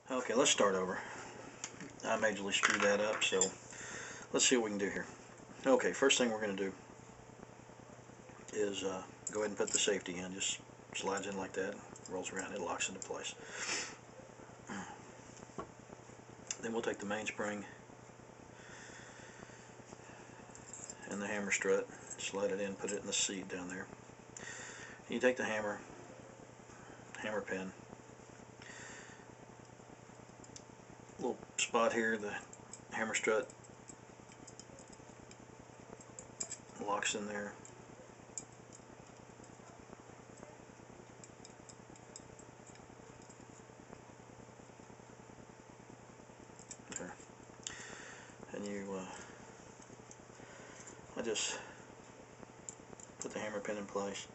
Okay, let's start over. I majorly screwed that up, so let's see what we can do here. Okay, first thing we're going to do is go ahead and put the safety in. Just slides in like that, rolls around, it locks into place. Then we'll take the mainspring and the hammer strut, slide it in, put it in the seat down there. You take the hammer pin, little spot here, the hammer strut locks in there. There. And I just put the hammer pin in place.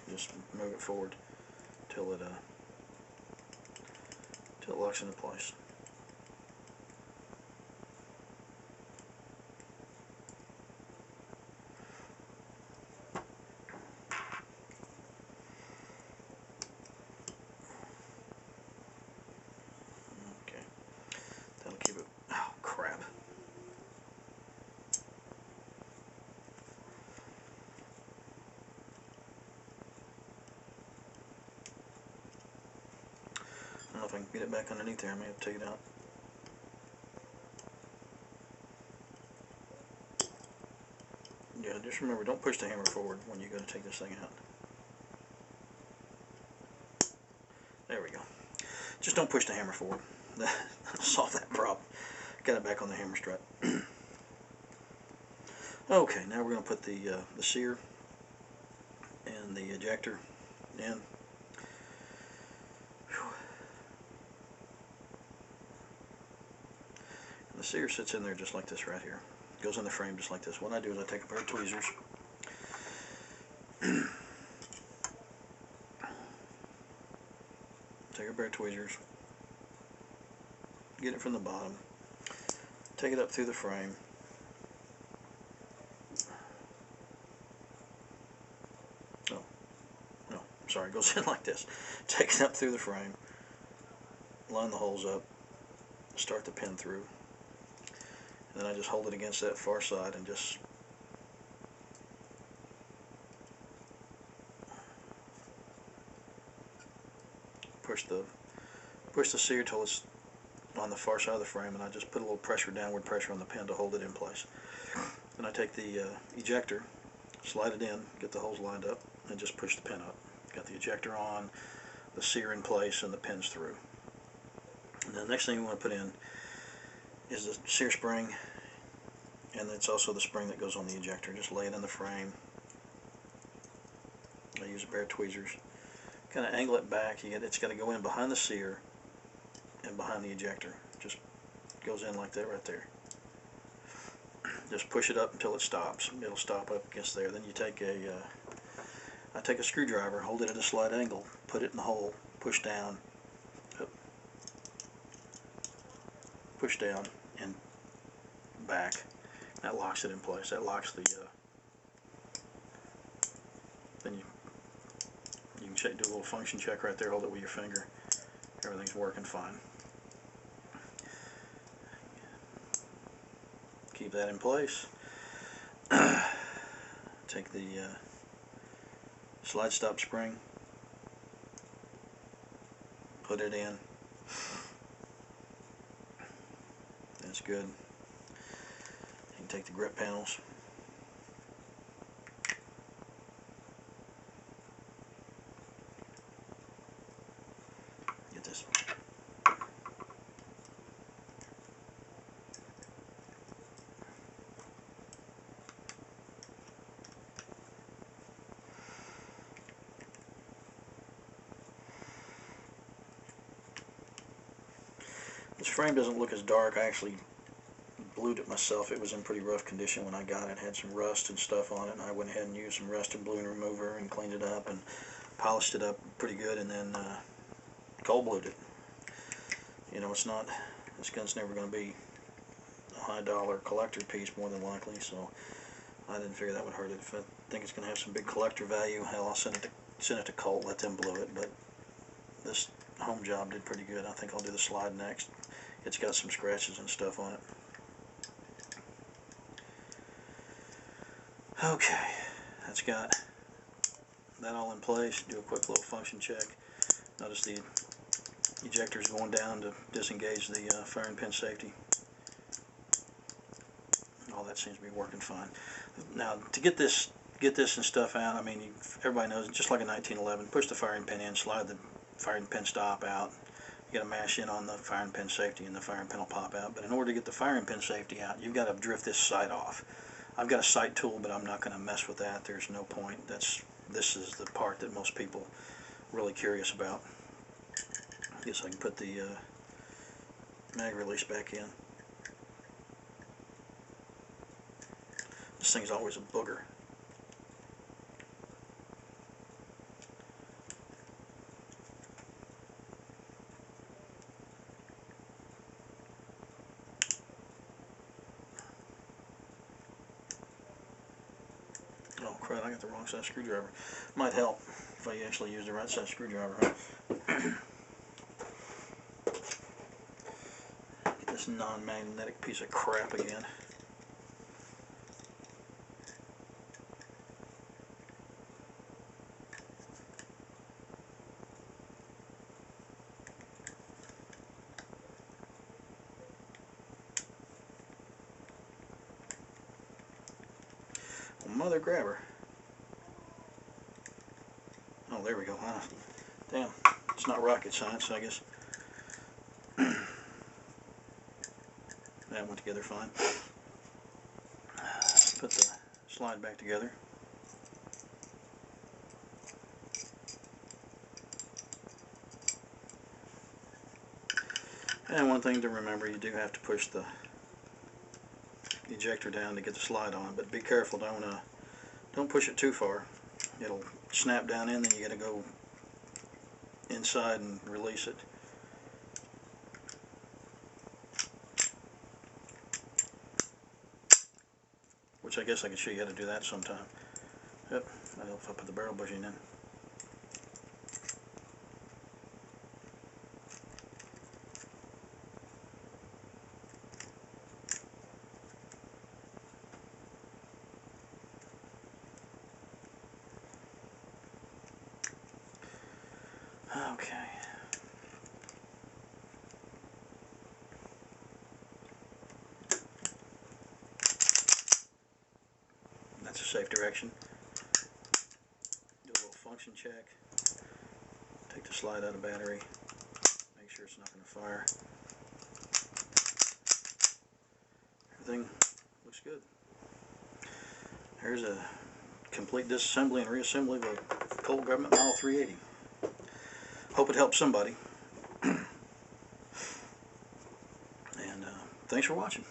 Just move it forward till it locks into place. Okay, that'll keep it. Oh crap! I don't know if I can get it back underneath there. I may have to take it out. Yeah, just remember, don't push the hammer forward when you go to take this thing out. There we go. Just don't push the hammer forward. That'll solve that problem. Got it back on the hammer strut. Okay, now we're going to put the sear and the ejector in. And the sear sits in there just like this right here. Goes in the frame just like this. What I do is I take a pair of tweezers. Take a pair of tweezers. Get it from the bottom. Take it up through the frame. No, sorry, it goes in like this. Take it up through the frame. Line the holes up. Start the pin through. And then I just hold it against that far side and just push the sear till it's on the far side of the frame, and I just put a little pressure, downward pressure on the pin to hold it in place. Then I take the ejector, slide it in, get the holes lined up, and just push the pin up. Got the ejector on, the sear in place, and the pins through. And then the next thing we want to put in is the sear spring, and it's also the spring that goes on the ejector. Just lay it in the frame. I use a pair of tweezers. Kind of angle it back. It's got to go in behind the sear and behind the ejector. Just goes in like that right there. Just push it up until it stops. It'll stop up against there. Then you take I take a screwdriver, hold it at a slight angle, put it in the hole, push down, up, push down, and back. That locks it in place. That locks the. Then you can check, do a little function check right there. Hold it with your finger. Everything's working fine. Keep that in place. Take the slide stop spring, put it in. That's good. You can take the grip panels. Get this. This frame doesn't look as dark. I actually blued it myself. It was in pretty rough condition when I got it. It had some rust and stuff on it, and I went ahead and used some rust and balloon remover and cleaned it up and polished it up pretty good, and then cold blued it. You know, it's not, this gun's never going to be a high dollar collector piece more than likely, so I didn't figure that would hurt it. If I think it's going to have some big collector value, hell, I'll send it to Colt, let them blue it, but this home job did pretty good. I think I'll do the slide next. It's got some scratches and stuff on it. Okay, that's got that all in place. Do a quick little function check. Notice the ejector's going down to disengage the firing pin safety. All that seems to be working fine. Now, to get this and stuff out, I mean, everybody knows, just like a 1911, push the firing pin in, slide the firing pin stop out. You got to mash in on the firing pin safety and the firing pin will pop out. But in order to get the firing pin safety out, you've got to drift this sight off. I've got a sight tool, but I'm not going to mess with that. There's no point. This is the part that most people are really curious about. I guess I can put the mag release back in. This thing's always a booger. Oh crap, I got the wrong size screwdriver. Might help if I actually use the right size screwdriver. Huh? Get this non-magnetic piece of crap again. Mother grabber. Oh, there we go. Damn, it's not rocket science, I guess. That went together fine. Put the slide back together. And one thing to remember, you do have to push the ejector down to get the slide on, but be careful, don't push it too far. It'll snap down in, then you got to go inside and release it. Which I guess I could show you how to do that sometime. Yep, that'll help if I put the barrel bushing in. Okay. That's a safe direction. Do a little function check. Take the slide out of battery. Make sure it's not going to fire. Everything looks good. Here's a complete disassembly and reassembly of a Colt Government Model 380. Hope it helps somebody. And thanks for watching.